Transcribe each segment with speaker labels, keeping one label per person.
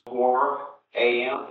Speaker 1: 4 a.m.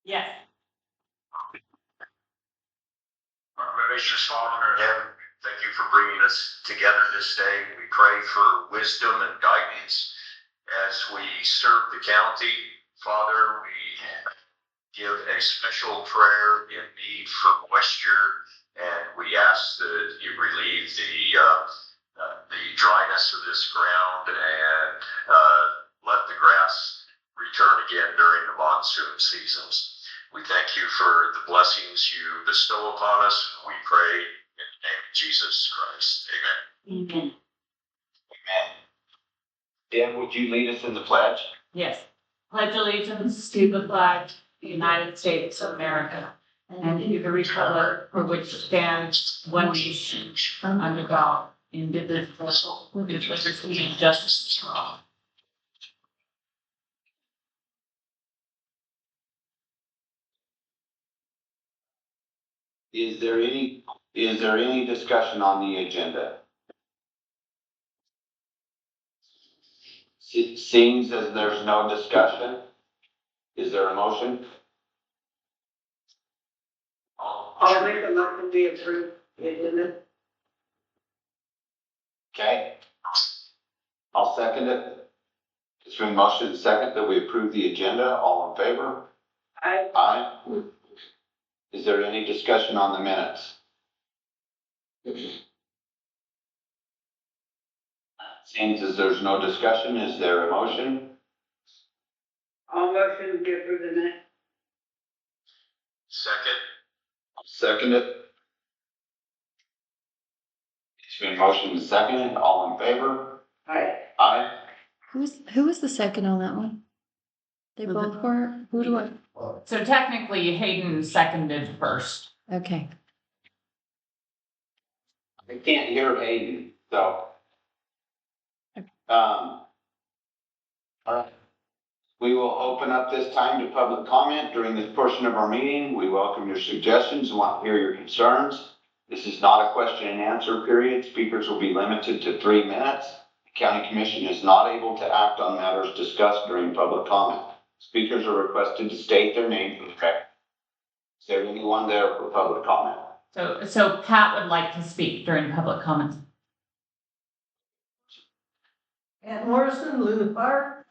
Speaker 2: Yes.
Speaker 3: Our gracious Father in heaven, thank you for bringing us together this day. We pray for wisdom and guidance as we serve the county. Father, we give a special prayer in need for moisture, and we ask that you relieve the dryness of this ground and let the grass return again during the monsoon seasons. We thank you for the blessings you bestow upon us. We pray in the name of Jesus Christ. Amen.
Speaker 2: Amen.
Speaker 1: Amen. Deb, would you lead us in the pledge?
Speaker 2: Yes. Pledge allegiance to the flag, the United States of America, and to the republic for which it stands one nation under God, indivisible, with liberty and justice for all.
Speaker 1: Is there any discussion on the agenda? Seems as there's no discussion, is there a motion?
Speaker 4: I'll make a motion to approve the agenda.
Speaker 1: Okay. I'll second it. It's been motion and second that we approve the agenda. All in favor?
Speaker 4: Aye.
Speaker 1: Aye. Is there any discussion on the minutes? Seems as there's no discussion, is there a motion?
Speaker 4: I'll motion to approve the minute.
Speaker 3: Second.
Speaker 1: Second it. It's been motion and seconded. All in favor?
Speaker 4: Aye.
Speaker 1: Aye.
Speaker 5: Who was the second on that one? They both were? Who do I?
Speaker 2: So technically Hayden seconded first.
Speaker 5: Okay.
Speaker 1: I can't hear Hayden, so. All right. We will open up this time to public comment during this portion of our meeting. We welcome your suggestions and want to hear your concerns. This is not a question and answer period. Speakers will be limited to 3 minutes. The County Commission is not able to act on matters discussed during public comment. Speakers are requested to state their name for the record. Is there anyone there for public comment?
Speaker 2: So Pat would like to speak during public comment.
Speaker 6: At Morrison, Luna Fire,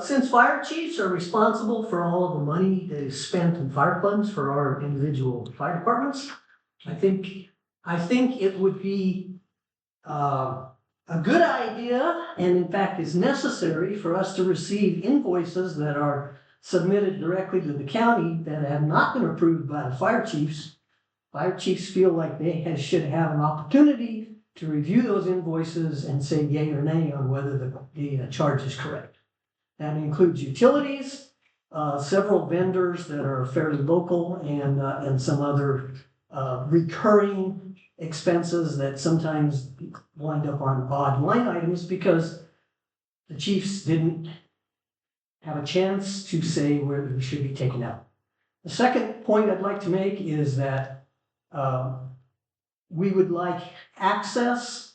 Speaker 6: since fire chiefs are responsible for all of the money that is spent in fire funds for our individual fire departments, I think it would be a good idea, and in fact is necessary, for us to receive invoices that are submitted directly to the county that have not been approved by the fire chiefs. Fire chiefs feel like they should have an opportunity to review those invoices and say yay or nay on whether the charge is correct. That includes utilities, several vendors that are fairly local, and some other recurring expenses that sometimes wind up on odd line items because the chiefs didn't have a chance to say where they should be taken out. The second point I'd like to make is that we would like access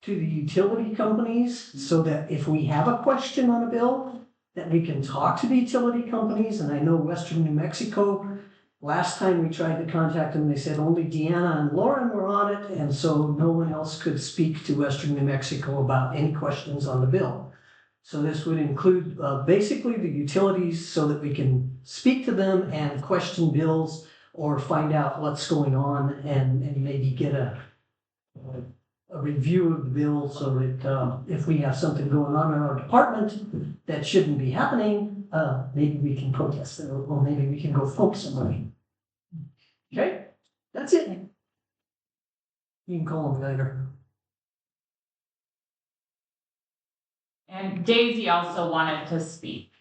Speaker 6: to the utility companies so that if we have a question on a bill, that we can talk to the utility companies. And I know Western New Mexico Last time we tried to contact them, they said only Deanna and Lauren were on it, and so no one else could speak to Western New Mexico about any questions on the bill. So this would include basically the utilities so that we can speak to them and question bills or find out what's going on and maybe get a review of the bill so that if we have something going on in our department that shouldn't be happening, maybe we can protest it or maybe we can go focus some money. Okay, that's it. You can call them later.
Speaker 2: And Daisy also wanted to speak.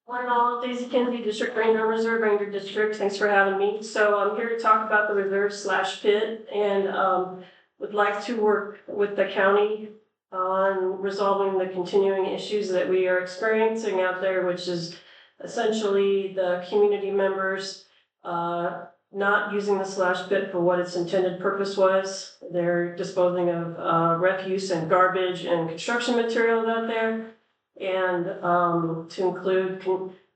Speaker 7: One and all, Daisy Kennedy, District Ranger, Reserve Ranger District. Thanks for having me. So I'm here to talk about the reserve/pit and would like to work with the county on resolving the continuing issues that we are experiencing out there, which is essentially the community members not using the /pit for what its intended purpose was. They're disposing of refuse and garbage and construction materials out there. And to include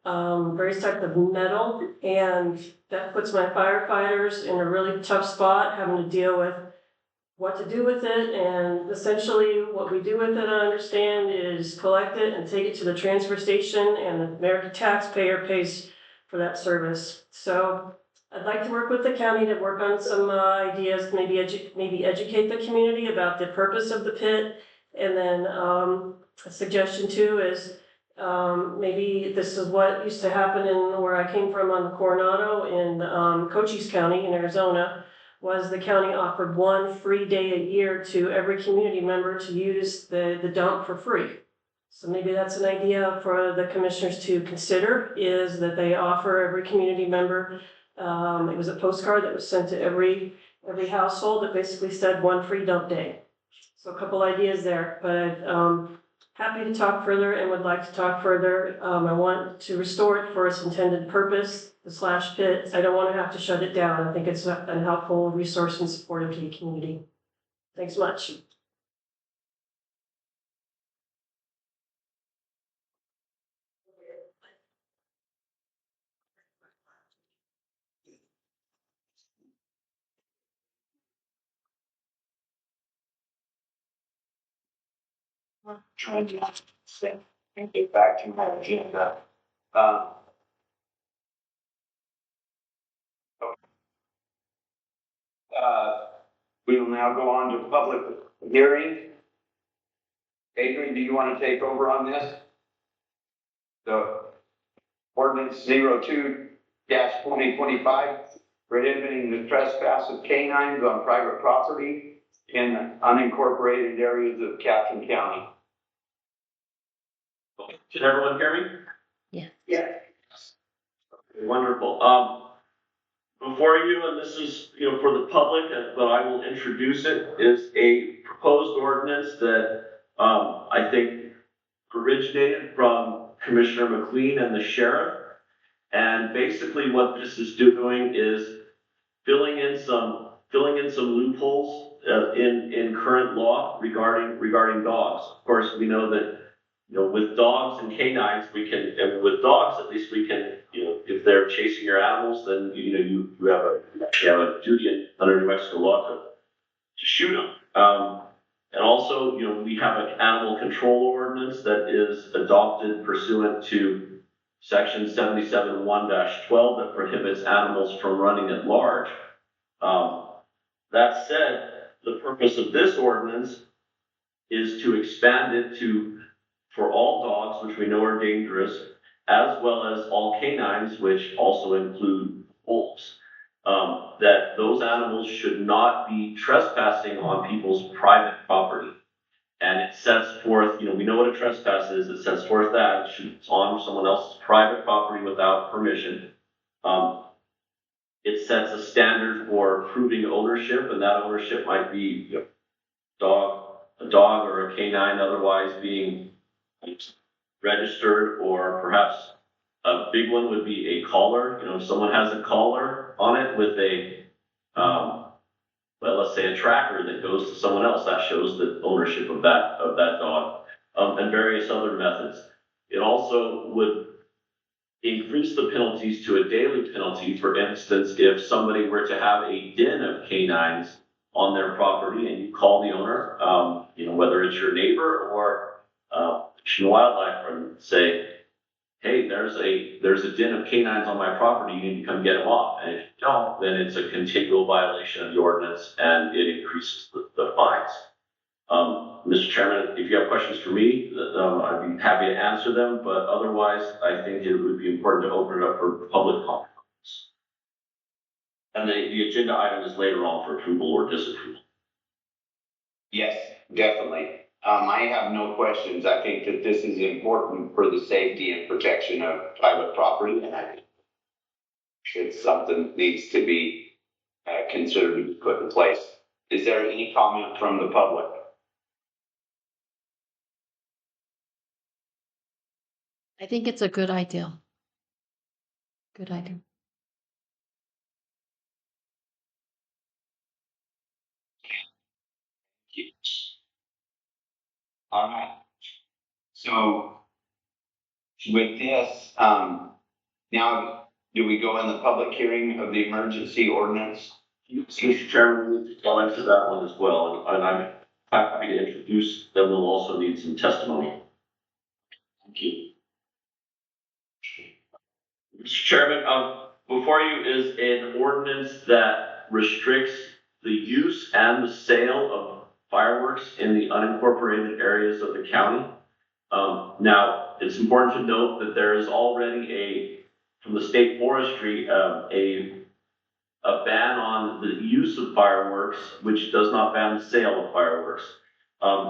Speaker 7: various types of metal, and that puts my firefighters in a really tough spot, having to deal with what to do with it. And essentially what we do with it, I understand, is collect it and take it to the transfer station, and the American taxpayer pays for that service. So I'd like to work with the county to work on some ideas, maybe educate the community about the purpose of the pit. And then a suggestion too is maybe this is what used to happen in where I came from on the Coronado in Cochise County in Arizona, was the county offered 1 free day a year to every community member to use the dump for free. So maybe that's an idea for the commissioners to consider, is that they offer every community member, it was a postcard that was sent to every household that basically said 1 free dump day. So a couple ideas there, but happy to talk further and would like to talk further. I want to restore it for its intended purpose, the /pit. I don't want to have to shut it down. I think it's a helpful resource and supportive to the community. Thanks much.
Speaker 1: Trying to think and get back to my agenda. We will now go on to public hearing. Adrian, do you want to take over on this? The ordinance 02-2025, prohibiting the trespass of canines on private property in unincorporated areas of Captain County.
Speaker 8: Can everyone hear me?
Speaker 5: Yeah.
Speaker 7: Yeah.
Speaker 8: Wonderful. Before you, and this is, for the public, but I will introduce it, is a proposed ordinance that I think originated from Commissioner McQueen and the sheriff. And basically what this is doing is filling in some loopholes in current law regarding dogs. Of course, we know that with dogs and canines, and with dogs at least we can, if they're chasing your animals, then you have a duty under New Mexico law to shoot them. And also, we have an animal control ordinance that is adopted pursuant to Section 77-1-12 that prohibits animals from running at large. That said, the purpose of this ordinance is to expand it for all dogs, which we know are dangerous, as well as all canines, which also include wolves. That those animals should not be trespassing on people's private property. And it sets forth, we know what a trespass is, it sets forth that it's on someone else's private property without permission. It sets a standard for proving ownership, and that ownership might be a dog or a canine otherwise being registered, or perhaps a big one would be a collar. If someone has a collar on it with let's say a tracker that goes to someone else, that shows the ownership of that dog, and various other methods. It also would increase the penalties to a daily penalty. For instance, if somebody were to have a den of canines on their property and you call the owner, whether it's your neighbor or Fish and Wildlife, and say, hey, there's a den of canines on my property, you need to come get them off. And if you don't, then it's a continual violation of the ordinance and it increases the fines. Mr. Chairman, if you have questions for me, I'd be happy to answer them, but otherwise, I think it would be important to open it up for public comments. And the agenda item is later on for approval or disapproval.
Speaker 1: Yes, definitely. I have no questions. I think that this is important for the safety and protection of private property, and I think it's something that needs to be considered to be put in place. Is there any comment from the public?
Speaker 5: I think it's a good idea. Good idea.
Speaker 1: All right. So with this, now do we go in the public hearing of the emergency ordinance?
Speaker 8: Mr. Chairman, we need to go into that one as well, and I'm happy to introduce them. We'll also need some testimony. Thank you. Mr. Chairman, before you is an ordinance that restricts the use and the sale of fireworks in the unincorporated areas of the county. Now, it's important to note that there is already from the state forestry, a ban on the use of fireworks, which does not ban the sale of fireworks.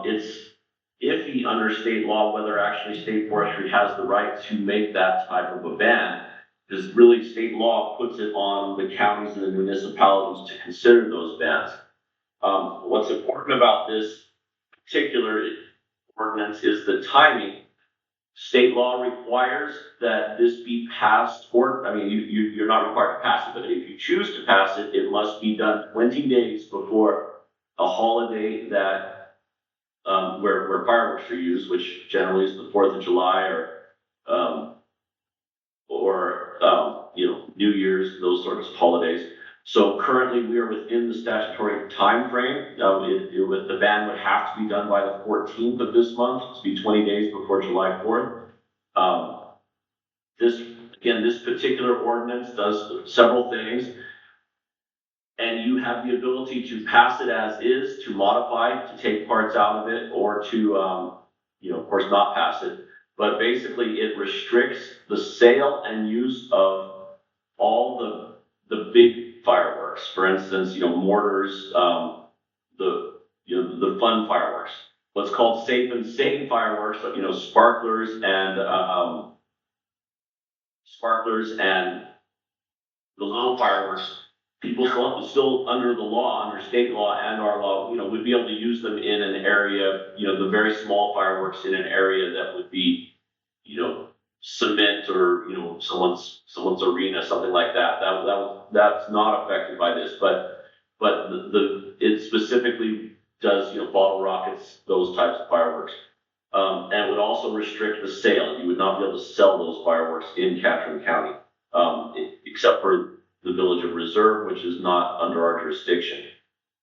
Speaker 8: It's iffy under state law whether actually state forestry has the right to make that type of a ban, because really state law puts it on the counties and the municipalities to consider those bans. What's important about this particular ordinance is the timing. State law requires that this be passed, you're not required to pass it, but if you choose to pass it, it must be done 20 days before a holiday that where fireworks are used, which generally is the 4th of July or New Year's, those sorts of holidays. So currently we are within the statutory time frame. The ban would have to be done by the 14th of this month, to be 20 days before July 4th. This particular ordinance does several things, and you have the ability to pass it as is, to modify, to take parts out of it, or to, of course, not pass it. But basically, it restricts the sale and use of all the big fireworks. For instance, mortars, the fun fireworks. What's called safe and sane fireworks, sparklers and the little fireworks. People still under the law, under state law and our law, would be able to use them in an area, the very small fireworks in an area that would be, cement or, someone's arena, something like that. That's not affected by this, but it specifically does, bottle rockets, those types of fireworks. And it would also restrict the sale. You would not be able to sell those fireworks in Catron County, except for the Village of Reserve, which is not under our jurisdiction.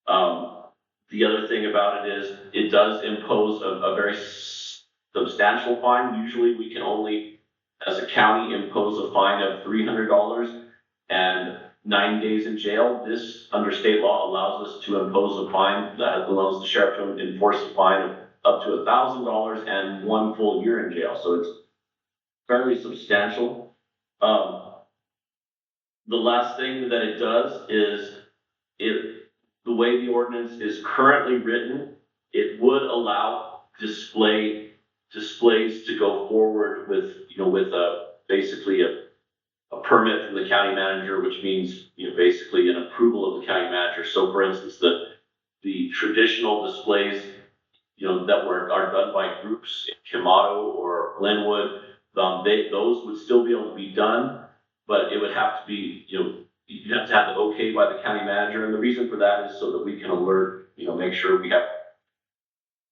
Speaker 8: The other thing about it is it does impose a very substantial fine. Usually we can only, as a county, impose a fine of $300 and 9 days in jail. This, under state law, allows us to impose a fine that allows the sheriff to enforce a fine of up to $1,000 and 1 full year in jail. So it's fairly substantial. The last thing that it does is, the way the ordinance is currently written, it would allow displays to go forward with, basically a permit from the county manager, which means, basically an approval of the county manager. So for instance, the traditional displays, that are done by groups in Camado or Glenwood, those would still be able to be done, but it would have to be, you have to have the okay by the county manager. And the reason for that is so that we can alert, make sure we have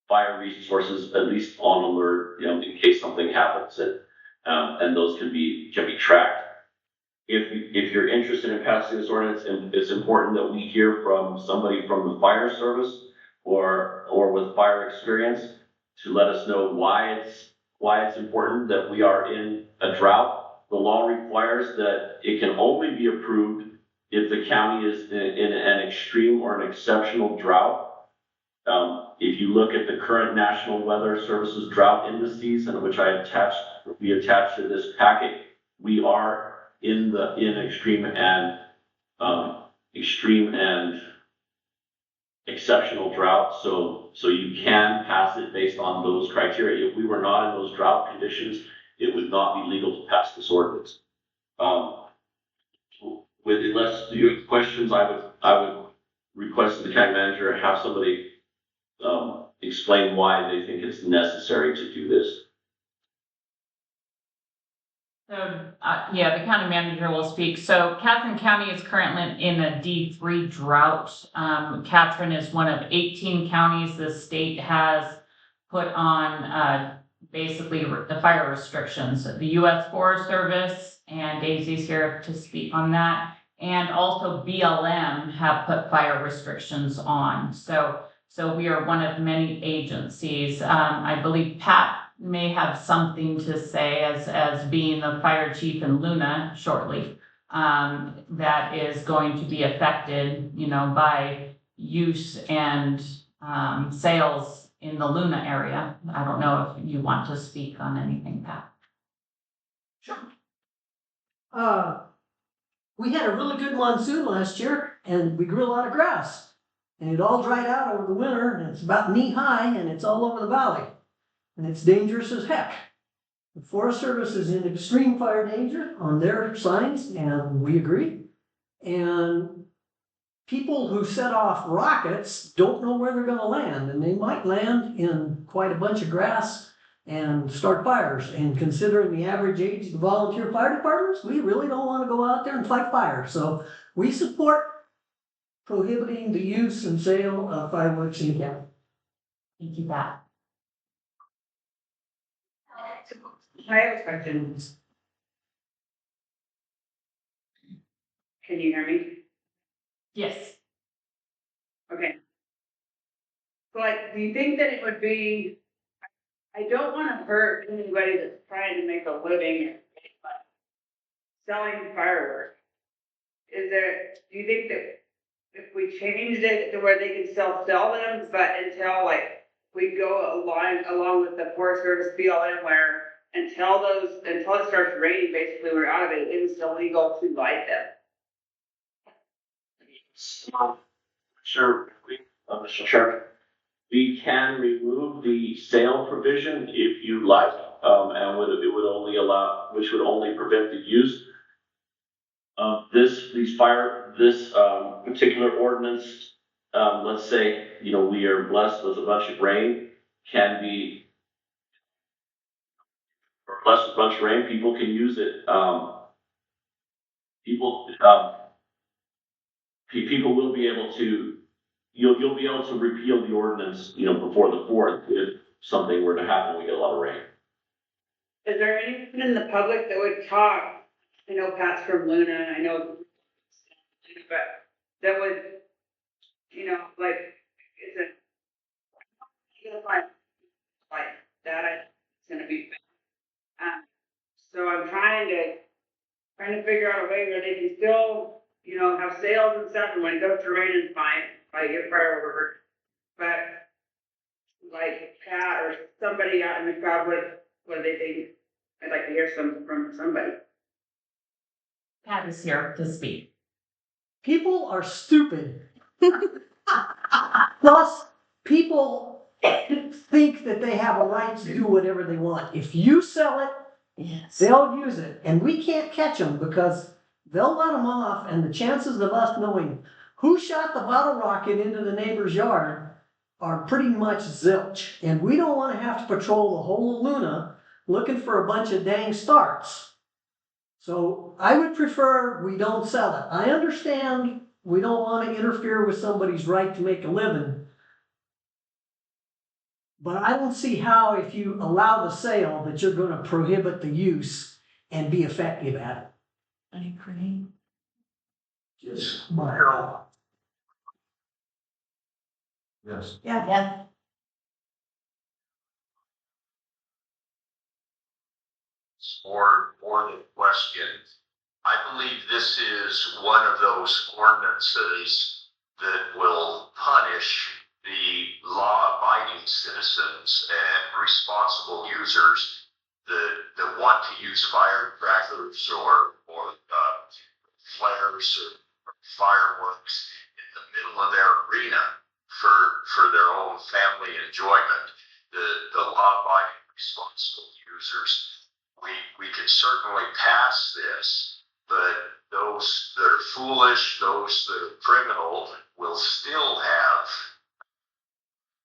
Speaker 8: fire resources at least on alert, in case something happens. and those can be tracked. If you're interested in passing this ordinance, and it's important that we hear from somebody from the fire service or with fire experience to let us know why it's important that we are in a drought. The law requires that it can only be approved if the county is in an extreme or an exceptional drought. If you look at the current National Weather Services drought indices, and which we attached to this packet, we are in extreme and exceptional drought. So you can pass it based on those criteria. If we were not in those drought conditions, it would not be legal to pass this ordinance. Unless you have questions, I would request the county manager have somebody explain why they think it's necessary to do this.
Speaker 2: So, yeah, the county manager will speak. So Catherine County is currently in a D3 drought. Catherine is one of 18 counties the state has put on basically the fire restrictions. The U.S. Forest Service, and Daisy's here to speak on that, and also BLM have put fire restrictions on. So we are one of many agencies. I believe Pat may have something to say as being the fire chief in Luna shortly, that is going to be affected, by use and sales in the Luna area. I don't know if you want to speak on anything, Pat.
Speaker 6: We had a really good monsoon last year, and we grew a lot of grass. And it all dried out over the winter, and it's about knee high, and it's all over the valley. And it's dangerous as heck. The Forest Service is in extreme fire danger on their signs, and we agree. And people who set off rockets don't know where they're going to land, and they might land in quite a bunch of grass and start fires. And considering the average age of the volunteer fire departments, we really don't want to go out there and fight fire. So we support prohibiting the use and sale of fireworks in the county.
Speaker 2: Thank you, Pat.
Speaker 4: I have a question. Can you hear me?
Speaker 2: Yes.
Speaker 4: Okay. So do you think that it would be, I don't want to hurt anybody that's trying to make a living selling fireworks. Do you think that if we changed it to where they can still sell them, but until we go along with the Forest Service BLM where until it starts raining, basically we're out of it, it's still legal to light them?
Speaker 8: Sure, Mr. Chairman. We can remove the sale provision if you like, and which would only prevent the use. This particular ordinance, let's say, we are blessed with a bunch of rain, people can use it. People will be able to, you'll be able to repeal the ordinance, before the 4th if something were to happen, we get a lot of rain.
Speaker 4: Is there anyone in the public that would talk? I know Pat's from Luna, I know, but that would, is it gonna find that it's gonna be so I'm trying to figure out a way where they can still, have sales and stuff, and when it goes to rain, it's fine, get fireworks. But Pat or somebody out in the crowd, what do they think? I'd like to hear from somebody.
Speaker 2: Pat is here to speak.
Speaker 6: People are stupid. Plus, people think that they have a right to do whatever they want. If you sell it,
Speaker 5: Yes.
Speaker 6: they'll use it. And we can't catch them because they'll let them off. And the chances of us knowing who shot the bottle rocket into the neighbor's yard are pretty much zilch. And we don't want to have to patrol the whole of Luna looking for a bunch of dang starts. So I would prefer we don't sell it. I understand we don't want to interfere with somebody's right to make a living. But I don't see how, if you allow the sale, that you're gonna prohibit the use and be effective at it.
Speaker 2: I agree.
Speaker 6: Just my thought.
Speaker 9: Yes.
Speaker 2: Yeah.
Speaker 3: Or the question. I believe this is one of those ordinances that will punish the law-abiding citizens and responsible users that want to use firecrackers or flares or fireworks in the middle of their arena for their own family enjoyment. The law-abiding responsible users. We can certainly pass this, but those that are foolish, those that are criminal, will still have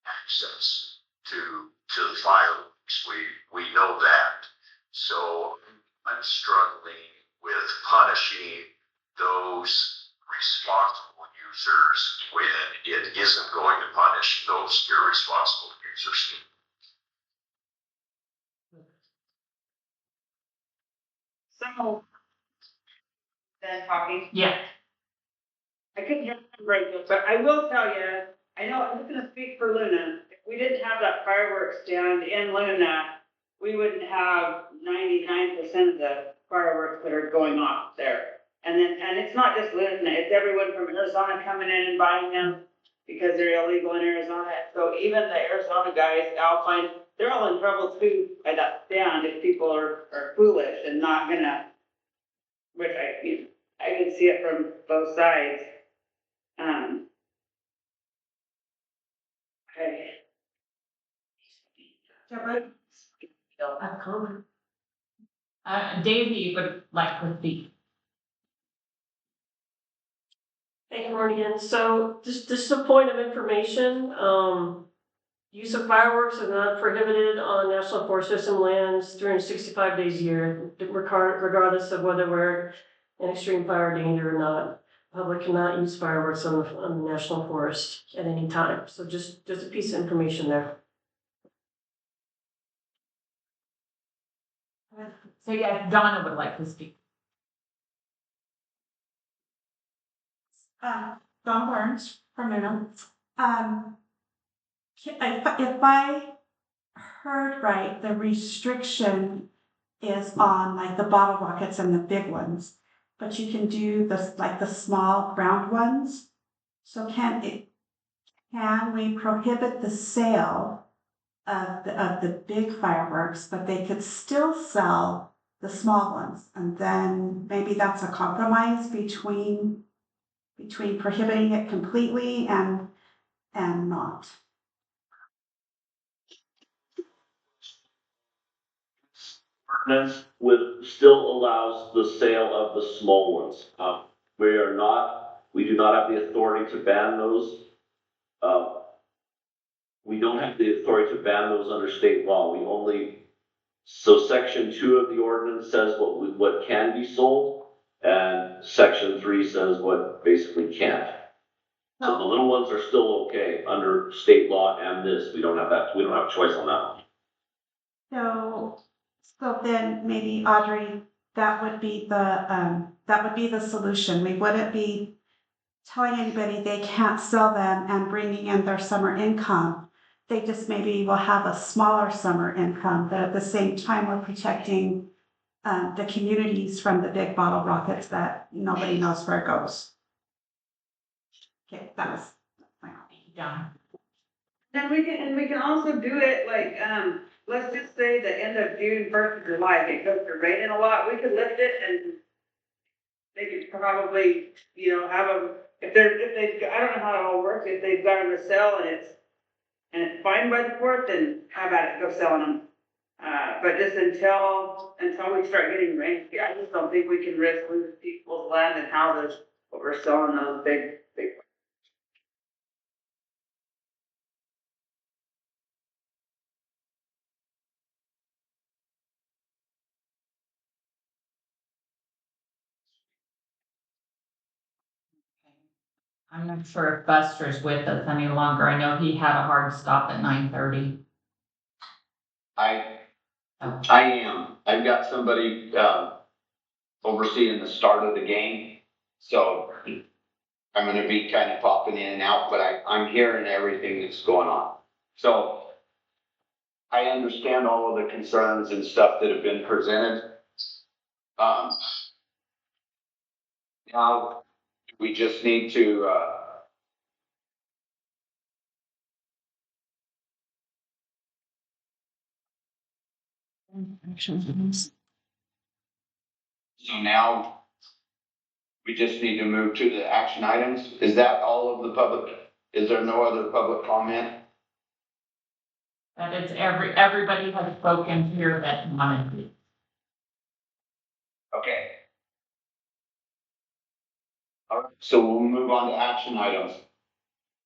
Speaker 3: access to the fireworks. We know that. So I'm struggling with punishing those responsible users when it isn't going to punish those irresponsible users.
Speaker 4: So, then talking,
Speaker 2: Yeah.
Speaker 4: I couldn't hear him right there, but I will tell you, I know, I'm just gonna speak for Luna. If we didn't have that fireworks stand in Luna, we wouldn't have 99% of the fireworks that are going off there. And it's not just Luna, it's everyone from Arizona coming in and buying them because they're illegal in Arizona. So even the Arizona guys, Alpine, they're all in trouble too by that stand if people are foolish and not gonna, which I can see it from both sides. Okay.
Speaker 2: Davey would like to speak.
Speaker 7: Thank you, Morgan. So just a point of information, use of fireworks is not prohibited on National Forest System lands 365 days a year, regardless of whether we're in extreme fire danger or not. Public cannot use fireworks on the national forest at any time. So just a piece of information there.
Speaker 2: So yeah, Donna would like to speak.
Speaker 10: Donna Burns from Nuna. If I heard right, the restriction is on like the bottle rockets and the big ones, but you can do the small round ones. So can we prohibit the sale of the big fireworks, but they could still sell the small ones? And then maybe that's a compromise between prohibiting it completely and not.
Speaker 8: Ordinance still allows the sale of the small ones. We do not have the authority to ban those. We don't have the authority to ban those under state law. So section 2 of the ordinance says what can be sold, and section 3 says what basically can't. So the little ones are still okay under state law and this. We don't have a choice on that one.
Speaker 10: So then maybe Audrey, that would be the solution. We wouldn't be telling anybody they can't sell them and bringing in their summer income. They just maybe will have a smaller summer income, but at the same time, we're protecting the communities from the big bottle rockets that nobody knows where it goes. Okay, that was my
Speaker 2: Donna.
Speaker 4: Then we can also do it like, let's just say the end of June, 1st of July, if it goes to raining a lot, we could lift it and they could probably, have them, I don't know how it all works, if they've got them to sell and it's fine by the 4th, then how about it, go selling them. But just until we start getting rain, I just don't think we can risk losing people's land and houses, what we're selling those big.
Speaker 2: I'm not sure if Buster's with us any longer. I know he had a hard stop at 9:30.
Speaker 1: I am. I've got somebody, overseeing the start of the game. So I'm gonna be kind of popping in and out, but I'm hearing everything that's going on. So I understand all of the concerns and stuff that have been presented. Now we just need to, so now we just need to move to the action items. Is that all of the public? Is there no other public comment?
Speaker 2: That is everybody has spoken here that wanted to.
Speaker 1: Okay. All right, so we'll move on to action items.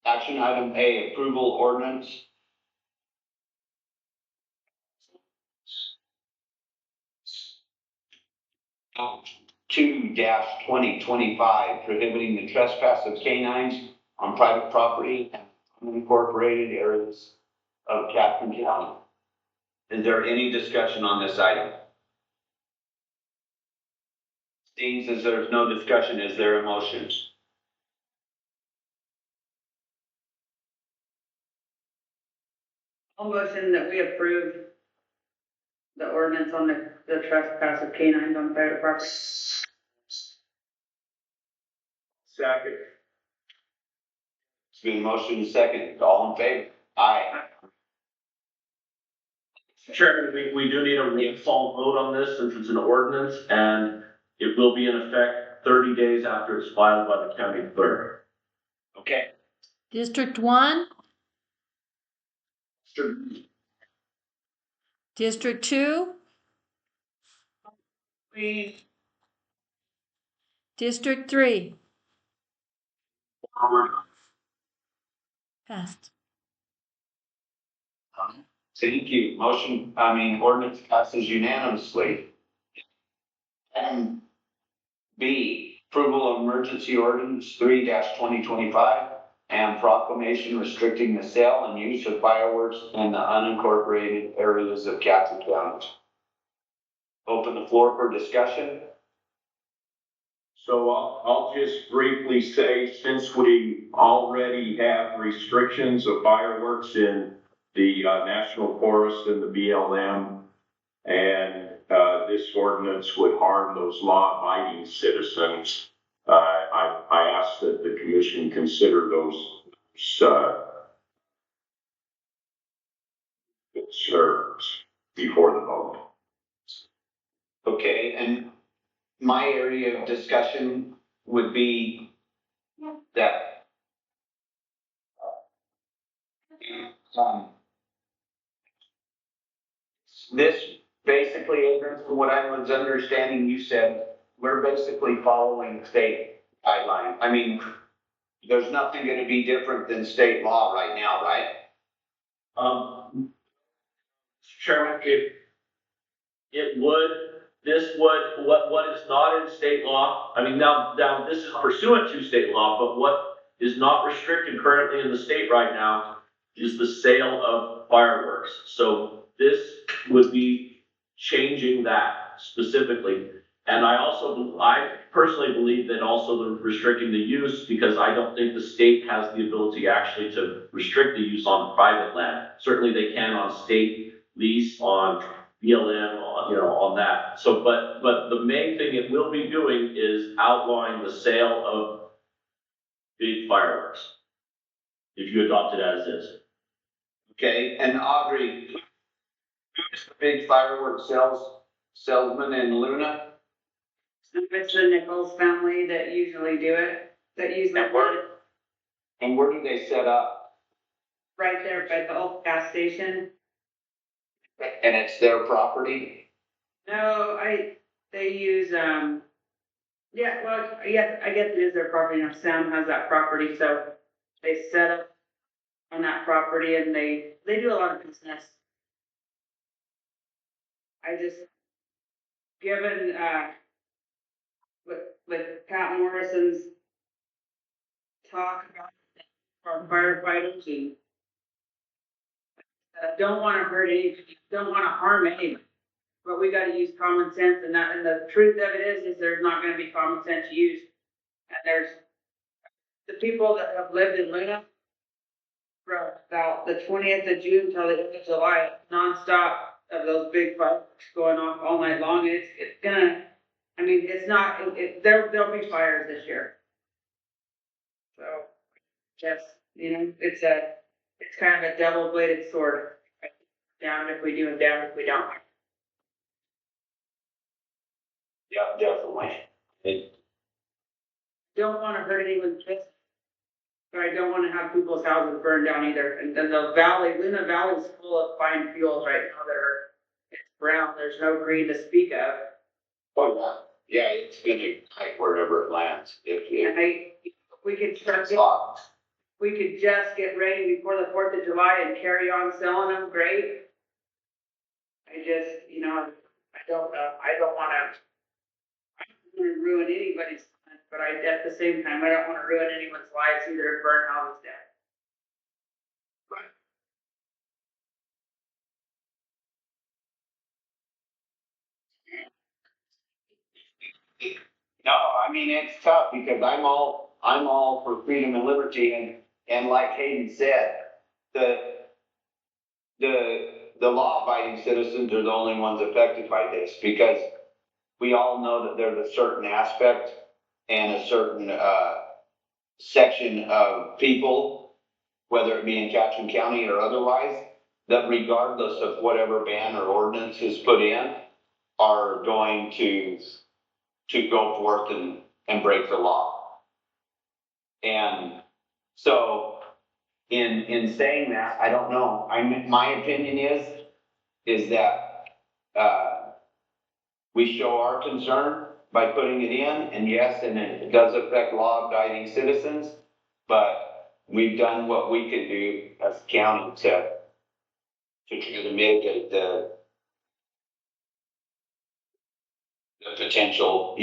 Speaker 1: Action item A, approval ordinance. 2-2025 prohibiting the trespass of canines on private property and unincorporated areas of Catherine County. Is there any discussion on this item? Seeing as there's no discussion, is there a motion?
Speaker 4: I'll motion that we approve the ordinance on the trespass of canines on private property.
Speaker 8: Second.
Speaker 1: It's been motioned and second. All in favor? Aye.
Speaker 8: Chairman, we do need a roll call vote on this since it's an ordinance and it will be in effect 30 days after it's filed by the county clerk.
Speaker 1: Okay.
Speaker 5: District 1,
Speaker 1: Sure.
Speaker 5: District 2, District 3.
Speaker 1: Forward.
Speaker 5: Passed.
Speaker 1: Thank you. Ordinance passes unanimously. Item B, approval of emergency ordinance 3-2025 and proclamation restricting the sale and use of fireworks in the unincorporated areas of Catherine County. Open the floor for discussion.
Speaker 3: So I'll just briefly say, since we already have restrictions of fireworks in the National Forest and the BLM, and this ordinance would harm those law-abiding citizens, I ask that the commission consider those concerns before the vote.
Speaker 1: Okay, and my area of discussion would be that this basically, Adrian, from what I was understanding, you said, we're basically following state guidelines. There's nothing gonna be different than state law right now, right?
Speaker 8: Chairman, what is not in state law, now this is pursuant to state law, but what is not restricted currently in the state right now is the sale of fireworks. So this would be changing that specifically. And I personally believe that also the restricting the use, because I don't think the state has the ability actually to restrict the use on private land. Certainly they can on state lease, on BLM, on that. So, but the main thing it will be doing is outlawing the sale of big fireworks, if you adopt it as is.
Speaker 1: Okay, and Audrey, who's the big fireworks salesman in Luna?
Speaker 4: It's the Nichols family that usually do it, that usually
Speaker 1: And
Speaker 4: do it
Speaker 1: And where do they set up?
Speaker 4: right there by the old gas station.
Speaker 1: And it's their property?
Speaker 4: No, they use, yeah, well, yeah, I guess it is their property, now Sam has that property, so they set up on that property and they do a lot of business. I just, given, with Pat Morrison's talk about our firefighters and don't wanna hurt any, don't wanna harm anybody. but we gotta use common sense, and the truth of it is there's not gonna be common sense used. And there's the people that have lived in Luna from about the 20th of June till the end of July, nonstop of those big fireworks going off all night long. It's gonna, I mean, it's not, there'll be fires this year. So, just, it's kind of a double-bladed sword. Down if we do and down if we don't.
Speaker 1: Yeah, definitely.
Speaker 4: Don't wanna hurt anyone's business. But I don't wanna have people's houses burned down either. And then Luna Valley's full of fine fuels right now it's brown, there's no green to speak of.
Speaker 1: Oh, yeah. Yeah, it's gonna ignite wherever it lands.
Speaker 4: And we could
Speaker 1: It's hot.
Speaker 4: we could just get ready before the 4th of July and carry on selling them, great. I just, I don't wanna ruin anybody's life, but at the same time, I don't wanna ruin anyone's lives either and burn houses down.
Speaker 1: No, I mean, it's tough because I'm all for freedom and liberty and like Hayden said, the law abiding citizens are the only ones affected by this because we all know that there's a certain aspect and a certain, section of people, whether it be in Catherine County or otherwise, that regardless of whatever ban or ordinance is put in, are going to go forth and break the law. And so in saying that, I don't know, my opinion is that, we show our concern by putting it in, and yes, and it does affect law-abiding citizens, but we've done what we can do as a county to try to mitigate the potential,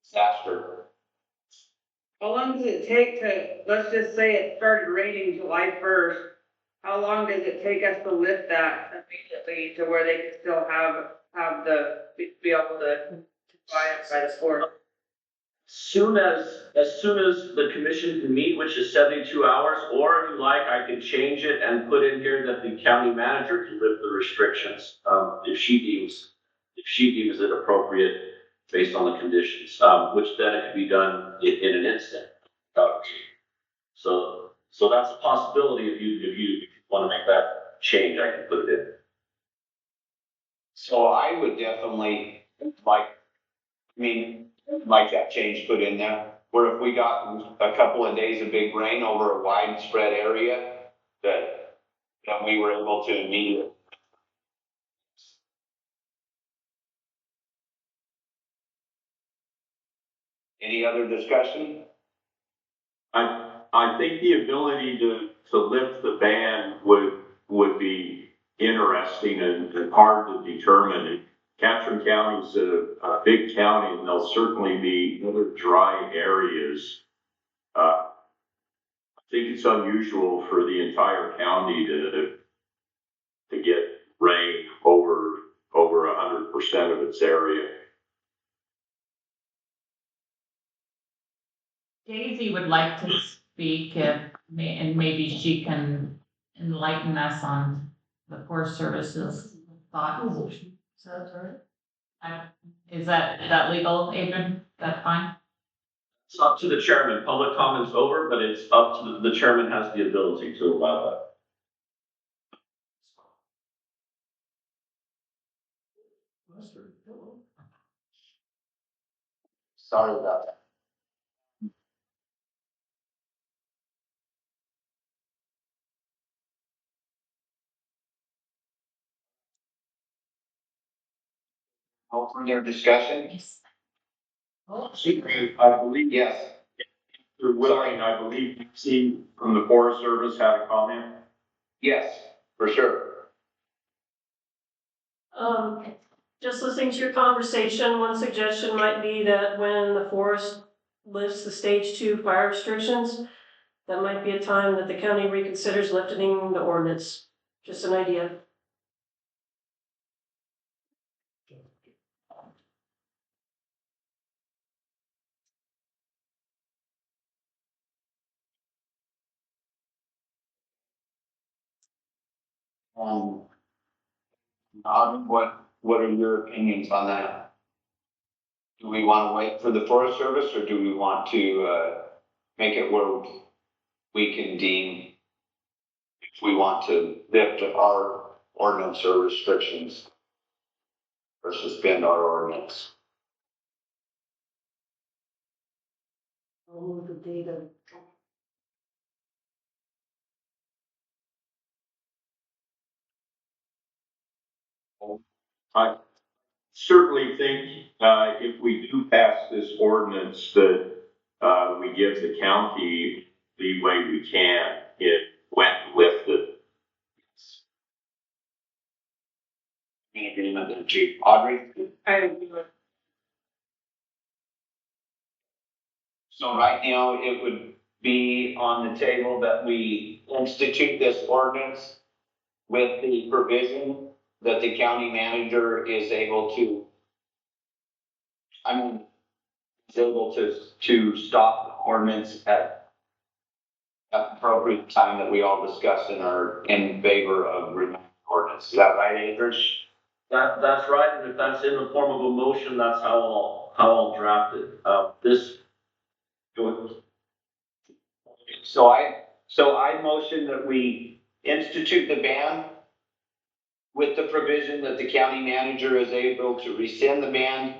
Speaker 1: disaster.
Speaker 4: How long does it take let's just say it started raining July 1st, how long does it take us to lift that immediately to where they can still be able to buy it by the 4th?
Speaker 8: As soon as the commission can meet, which is 72 hours, or if you like, I can change it and put in here that the county manager can lift the restrictions, if she deems it appropriate based on the conditions, which then it can be done in an instant. So that's a possibility if you want to make that change, I can put it in.
Speaker 1: So I would definitely like that change put in there, where if we got a couple of days of big rain over a widespread area, that we were able to immediately. Any other discussion?
Speaker 9: I think the ability to lift the ban would be interesting and hard to determine. Catherine County's a big county, and there'll certainly be other dry areas. I think it's unusual for the entire county to get rain over 100% of its area.
Speaker 2: Daisy would like to speak and maybe she can enlighten us on the Forest Service's thoughts. Is that legal, Adrian? That's fine?
Speaker 8: It's up to the chairman. Public comment's over, but it's up to the chairman has the ability to allow that.
Speaker 1: Sorry about that. Open their discussion?
Speaker 2: Yes.
Speaker 9: I believe,
Speaker 1: Yes.
Speaker 9: Mr. Willing, I believe you've seen from the Forest Service had a comment.
Speaker 1: Yes, for sure.
Speaker 7: Just listening to your conversation, one suggestion might be that when the forest lifts the stage 2 fire restrictions, that might be a time that the county reconsiders lifting the ordinance. Just an idea.
Speaker 1: What are your opinions on that? Do we want to wait for the Forest Service, or do we want to, make it where we can deem if we want to lift our ordinance or restrictions or suspend our ordinance?
Speaker 6: All of the data.
Speaker 9: I certainly think, if we do pass this ordinance, that, we give the county the way we can in when to lift it.
Speaker 1: In agreement there, Chief. Audrey?
Speaker 4: I agree with.
Speaker 1: So right now, it would be on the table that we institute this ordinance with the provision that the county manager is able to, is able to stop the ordinance at the appropriate time that we all discussed in favor of removing the ordinance. Is that right, Adrian?
Speaker 8: That's right, and if that's in the form of a motion, that's how I'll draft it.
Speaker 1: So I motion that we institute the ban with the provision that the county manager is able to rescind the ban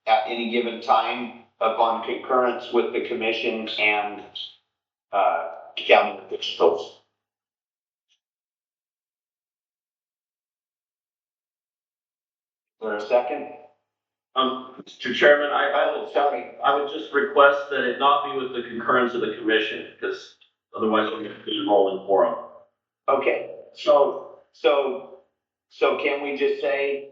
Speaker 1: at any given time upon concurrence with the commission and, county officials. Is there a second?
Speaker 8: Mr. Chairman, I would just request that it not be with the concurrence of the commission, because otherwise we're going to be rolling forum.
Speaker 1: Okay, so can we just say,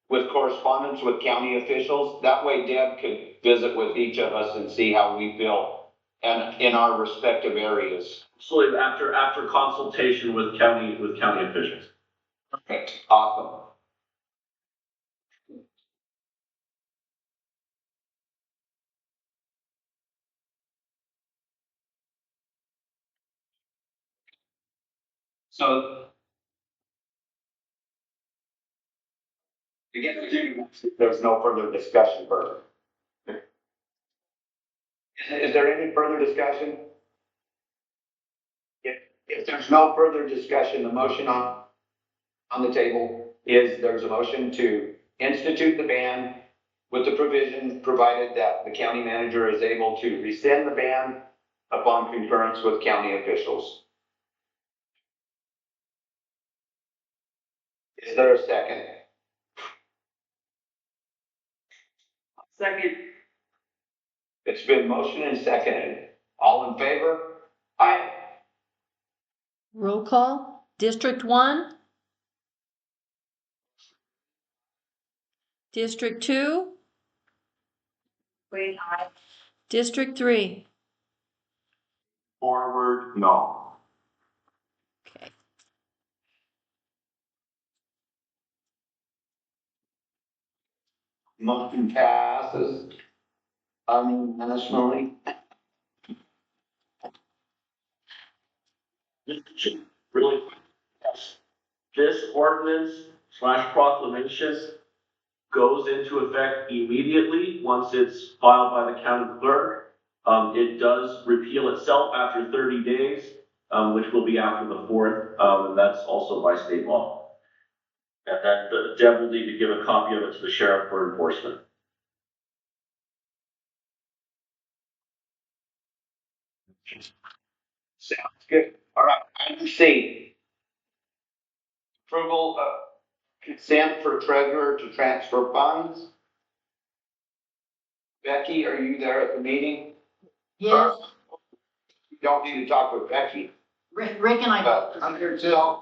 Speaker 1: with correspondence with county officials? That way Deb could visit with each of us and see how we feel and in our respective areas.
Speaker 8: So after consultation with county officials.
Speaker 1: Perfect. Awesome. So again, there's no further discussion further. Is there any further discussion? If there's no further discussion, the motion on the table is there's a motion to institute the ban with the provision provided that the county manager is able to rescind the ban upon concurrence with county officials. Is there a second?
Speaker 4: Second.
Speaker 1: It's been motioned and seconded. All in favor? Aye.
Speaker 5: Roll call. District 1. District 2.
Speaker 4: Wait, aye.
Speaker 5: District 3.
Speaker 9: Forward, no.
Speaker 5: Okay.
Speaker 1: Motion passes unanimously.
Speaker 8: Really quick. This ordinance / proclamation goes into effect immediately once it's filed by the county clerk. It does repeal itself after 30 days, which will be after the 4th, and that's also by state law. And then Deb will need to give a copy of it to the sheriff for enforcement.
Speaker 1: Sounds good. All right, item C. Approval of consent for treasurer to transfer funds. Becky, are you there at the meeting?
Speaker 2: Yes,
Speaker 1: You don't need to talk with Becky,
Speaker 2: Rick and I
Speaker 1: but
Speaker 2: both.
Speaker 1: I'm here too.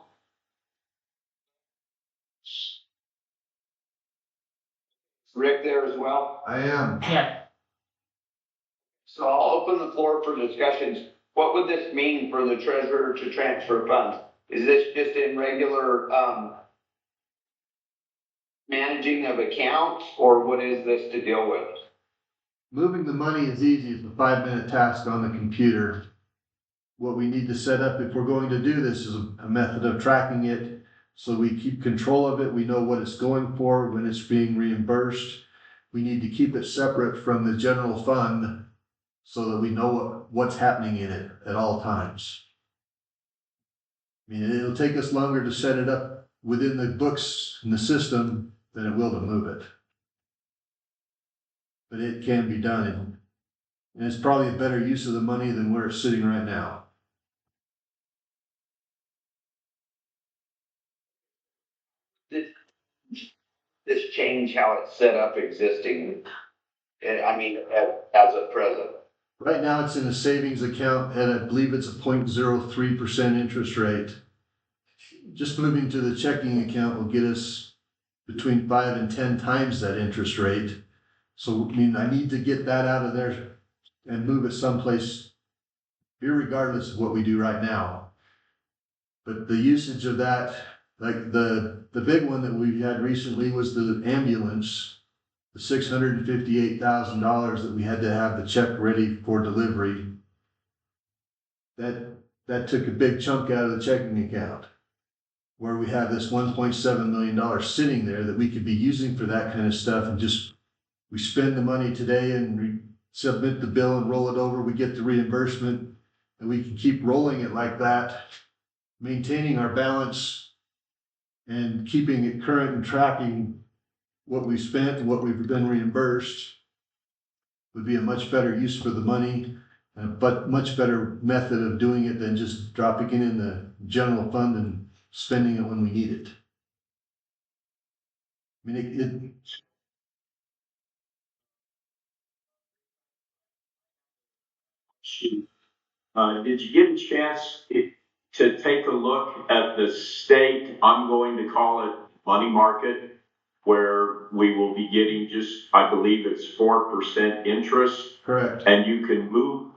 Speaker 1: Rick there as well?
Speaker 11: I am.
Speaker 2: Yeah.
Speaker 1: So I'll open the floor for discussions. What would this mean for the treasurer to transfer funds? Is this just in regular, managing of accounts, or what is this to deal with?
Speaker 11: Moving the money is easy as a 5-minute task on the computer. what we need to set up if we're going to do this is a method of tracking it. So we keep control of it. We know what it's going for, when it's being reimbursed. We need to keep it separate from the general fund so that we know what's happening in it at all times. I mean, it'll take us longer to set it up within the books and the system than it will to move it. But it can be done, and it's probably a better use of the money than where it's sitting right now.
Speaker 1: This change how it's set up existing, I mean, as of present.
Speaker 11: Right now, it's in a savings account, and I believe it's a 0.03% interest rate. Just moving to the checking account will get us between 5 and 10 times that interest rate. So, I mean, I need to get that out of there and move it someplace, irregardless of what we do right now. But the usage of that, like the big one that we had recently was the ambulance. The $658,000 that we had to have the check ready for delivery, that took a big chunk out of the checking account, where we have this $1.7 million sitting there that we could be using for that kind of stuff, and just we spend the money today and submit the bill and roll it over. We get the reimbursement, and we can keep rolling it like that, maintaining our balance and keeping it current and tracking what we spent and what we've been reimbursed would be a much better use for the money, but much better method of doing it than just dropping it in the general fund and spending it when we need it. I mean,
Speaker 9: Did you get a chance to take a look at the state, I'm going to call it money market, where we will be getting just, I believe it's 4% interest?
Speaker 11: correct.
Speaker 9: And you can move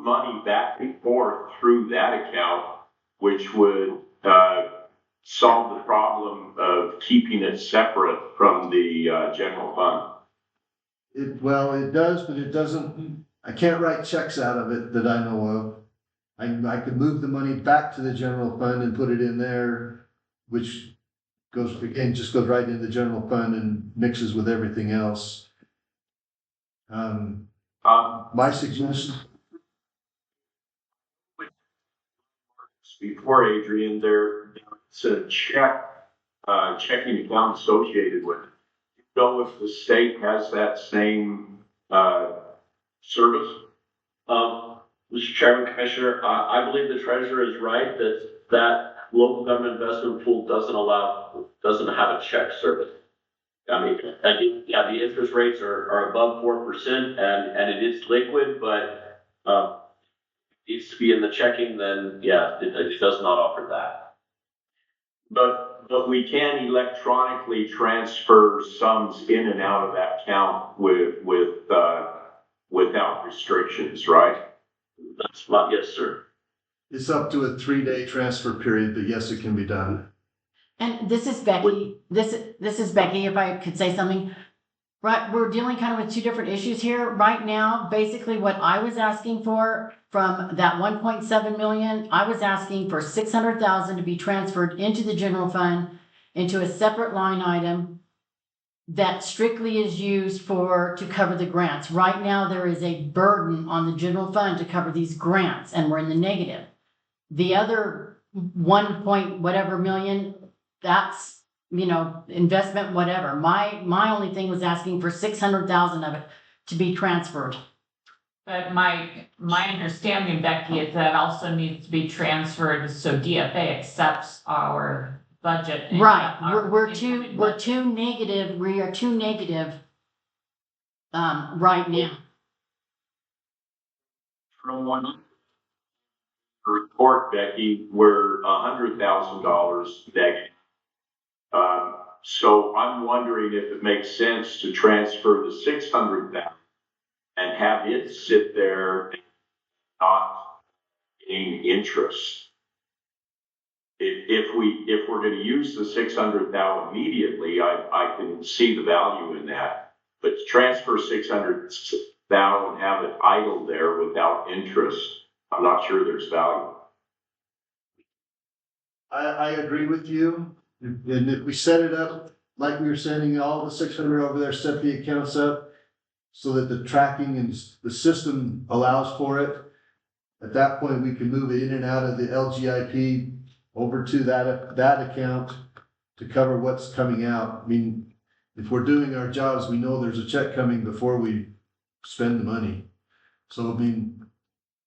Speaker 9: money back and forth through that account, which would solve the problem of keeping it separate from the general fund.
Speaker 11: It does, but it doesn't, I can't write checks out of it that I know of. I could move the money back to the general fund and put it in there, which just goes right into the general fund and mixes with everything else. My suggestion.
Speaker 9: Before Adrian, there's a checking account associated with it. You know if the state has that same service?
Speaker 8: Mr. Chairman, Commissioner, I believe the treasurer is right that local government investment pool doesn't have a check service. I mean, yeah, the interest rates are above 4% and it is liquid, but needs to be in the checking, then yeah, it does not offer that.
Speaker 9: But we can electronically transfer sums in and out of that account without restrictions, right?
Speaker 8: That's not, yes, sir.
Speaker 11: It's up to a 3-day transfer period, but yes, it can be done.
Speaker 12: And this is Becky. This is Becky, if I could say something. Right, we're dealing kind of with two different issues here. Right now, basically what I was asking for from that 1.7 million, I was asking for 600,000 to be transferred into the general fund, into a separate line item that strictly is used to cover the grants. Right now, there is a burden on the general fund to cover these grants, and we're in the negative. The other 1 point whatever million, that's, investment, whatever. My only thing was asking for 600,000 of it to be transferred.
Speaker 2: But my understanding, Becky, is that also needs to be transferred so DFA accepts our budget.
Speaker 12: Right, we're too negative, we are too negative right now.
Speaker 9: From one report, Becky, we're $100,000 negative. So I'm wondering if it makes sense to transfer the 600,000 and have it sit there and not gain interest. If we're going to use the 600,000 immediately, I can see the value in that. But to transfer 600,000 and have it idle there without interest, I'm not sure there's value.
Speaker 11: I agree with you. And if we set it up, like we were sending all the 600 over there, set the accounts up so that the tracking and the system allows for it. At that point, we can move it in and out of the LGIP over to that account to cover what's coming out. I mean, if we're doing our jobs, we know there's a check coming before we spend the money. So, I mean,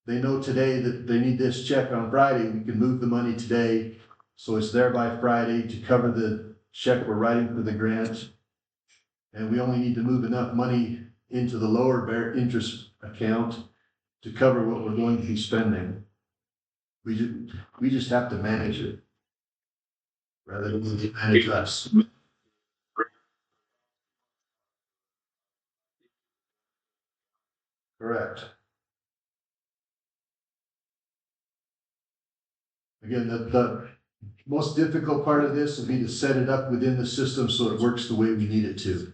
Speaker 11: they know today that they need this check on Friday, we can move the money today. So it's there by Friday to cover the check we're writing for the grant. And we only need to move enough money into the lower bear interest account to cover what we're going to be spending. We just have to manage it rather than it manage us. Correct. Again, the most difficult part of this will be to set it up within the system so it works the way we need it to.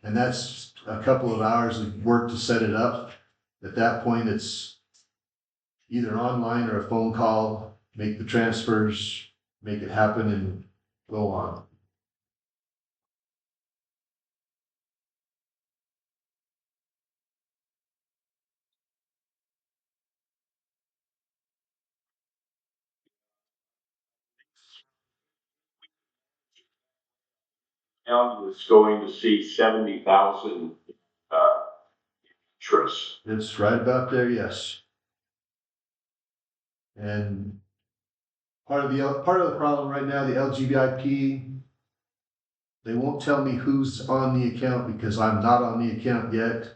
Speaker 11: And that's a couple of hours of work to set it up. At that point, it's either online or a phone call, make the transfers, make it happen and go on.
Speaker 9: County is going to see 70,000 interest.
Speaker 11: It's right about there, yes. And part of the problem right now, the LGBIP, they won't tell me who's on the account because I'm not on the account yet.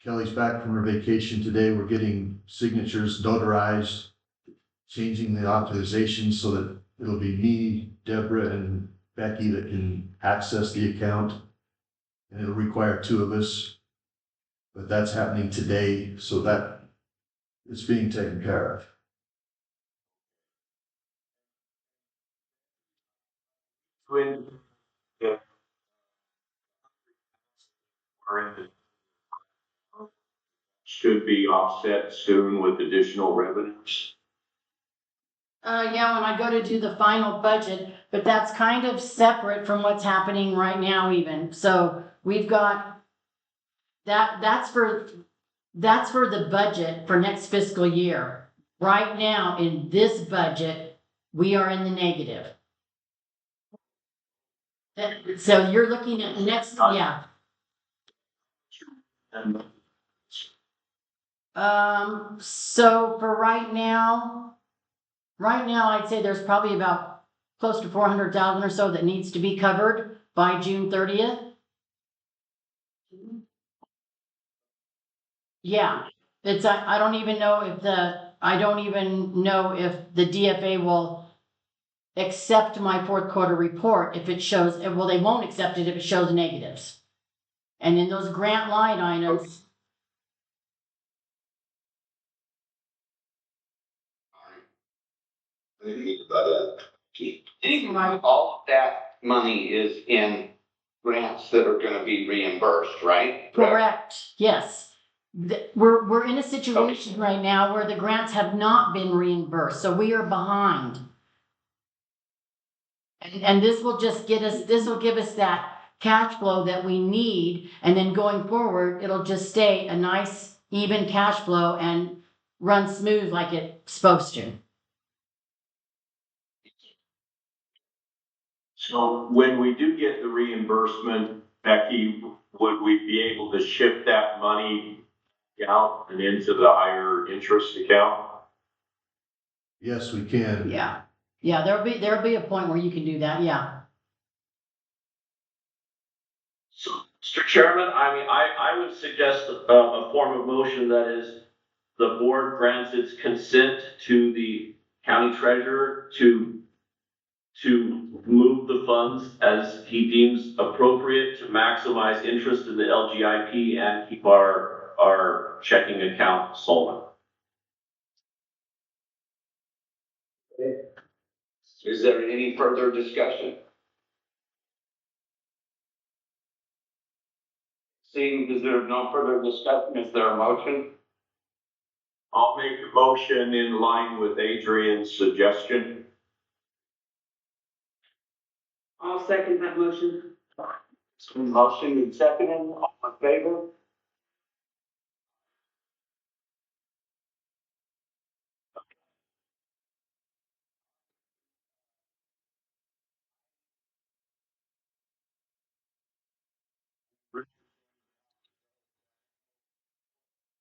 Speaker 11: Kelly's back from her vacation today. We're getting signatures notarized, changing the authorization so that it'll be me, Deborah, and Becky that can access the account. And it'll require two of us. But that's happening today, so that it's being taken care of.
Speaker 9: When we're in the should be offset soon with additional revenues.
Speaker 12: Yeah, when I go to do the final budget, but that's kind of separate from what's happening right now even. So we've got that's for the budget for next fiscal year. Right now, in this budget, we are in the negative. So you're looking at next, yeah.
Speaker 9: And
Speaker 12: So for right now, I'd say there's probably about close to 400,000 or so that needs to be covered by June 30th. Yeah, I don't even know if the DFA will accept my fourth quarter report if it shows, well, they won't accept it if it shows negatives. And in those grant line items.
Speaker 1: All of that money is in grants that are gonna be reimbursed, right?
Speaker 12: Correct, yes. We're in a situation right now where the grants have not been reimbursed, so we are behind. And this will just give us that cash flow that we need, and then going forward, it'll just stay a nice, even cash flow and run smooth like it's supposed to.
Speaker 9: so when we do get the reimbursement, Becky, would we be able to shift that money out and into the higher interest account?
Speaker 11: Yes, we can.
Speaker 12: Yeah, there'll be a point where you can do that, yeah.
Speaker 8: So, Mr. Chairman, I mean, I would suggest a form of motion that is the board grants its consent to the county treasurer to move the funds as he deems appropriate to maximize interest in the LGIP and keep our checking account solvent.
Speaker 1: Is there any further discussion? Seeing as there is no further discussion, is there a motion?
Speaker 9: I'll make a motion in line with Adrian's suggestion.
Speaker 4: I'll second that motion.
Speaker 1: Motion and seconded, all in favor?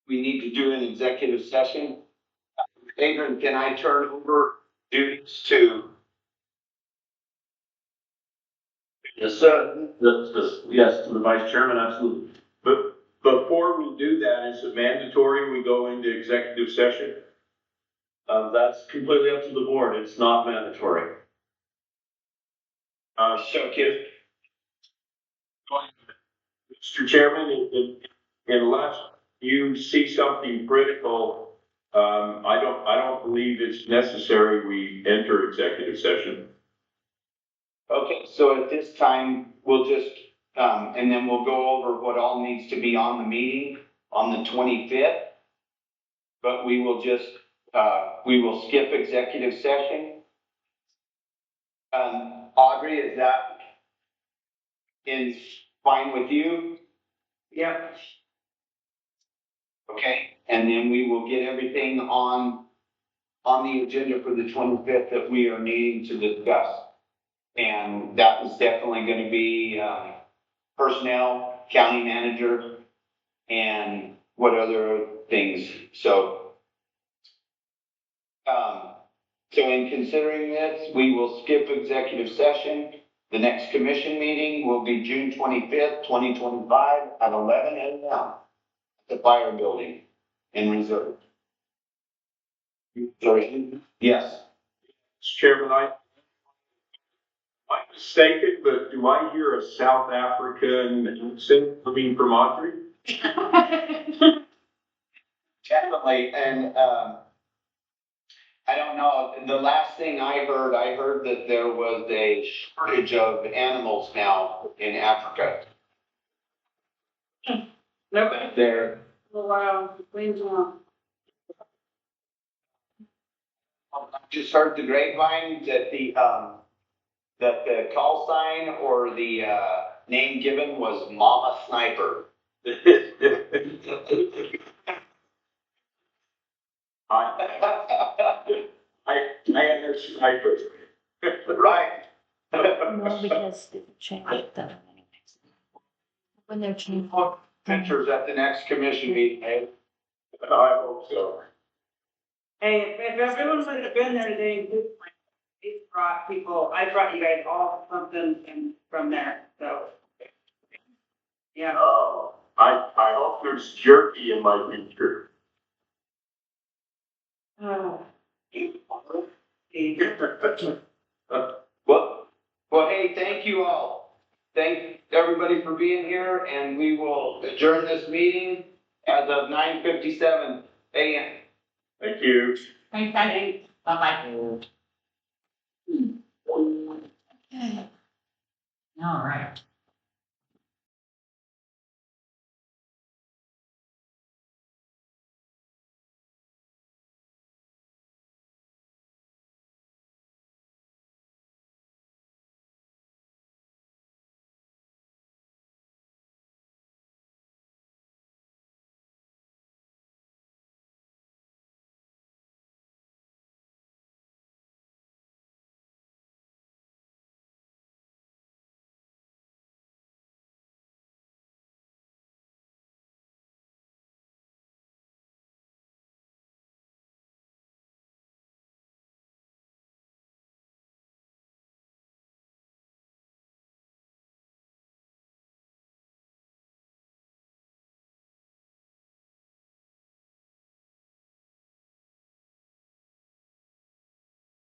Speaker 1: We need to do an executive session. Adrian, can I turn over duties to?
Speaker 8: Yes, sir. Yes, to the vice chairman, absolutely.
Speaker 9: But before we do that, is it mandatory we go into executive session?
Speaker 8: That's completely up to the board. It's not mandatory.
Speaker 9: So if, Mr. Chairman, unless you see something critical, I don't believe it's necessary we enter executive session.
Speaker 1: Okay, so at this time, we'll just, and then we'll go over what all needs to be on the meeting on the 25th. But we will just, we will skip executive session. Audrey, is that fine with you?
Speaker 4: Yep.
Speaker 1: Okay, and then we will get everything on the agenda for the 25th that we are needing to discuss. And that is definitely going to be personnel, county manager, and what other things. So in considering this, we will skip executive session. The next commission meeting will be June 25th, 2025 at 11 a.m. at the fire building in Reserve. Sorry. Yes.
Speaker 9: Mr. Chairman, I'm mistaken, but do I hear a South African accent coming from Audrey?
Speaker 1: Definitely, and I don't know, the last thing I heard that there was a shortage of animals now in Africa.
Speaker 4: Nobody
Speaker 1: There,
Speaker 4: Oh, wow, clean one.
Speaker 1: I just heard the grapevine that the call sign or the name given was Mama Sniper.
Speaker 9: I am sniper.
Speaker 1: Right.
Speaker 5: No, because they changed them. When they're changing.
Speaker 1: Pictures at the next commission meeting, eh?
Speaker 9: I hope so.
Speaker 4: Hey, if everyone would have been there today, it brought people, I brought you guys all something from there, so. Yeah.
Speaker 9: Oh, I hope there's jerky in my future.
Speaker 4: Oh.
Speaker 1: Well, hey, thank you all. Thank everybody for being here, and we will adjourn this meeting as of 9:57 a.m.
Speaker 9: Thank you.
Speaker 2: Thanks. Bye-bye.
Speaker 12: All right.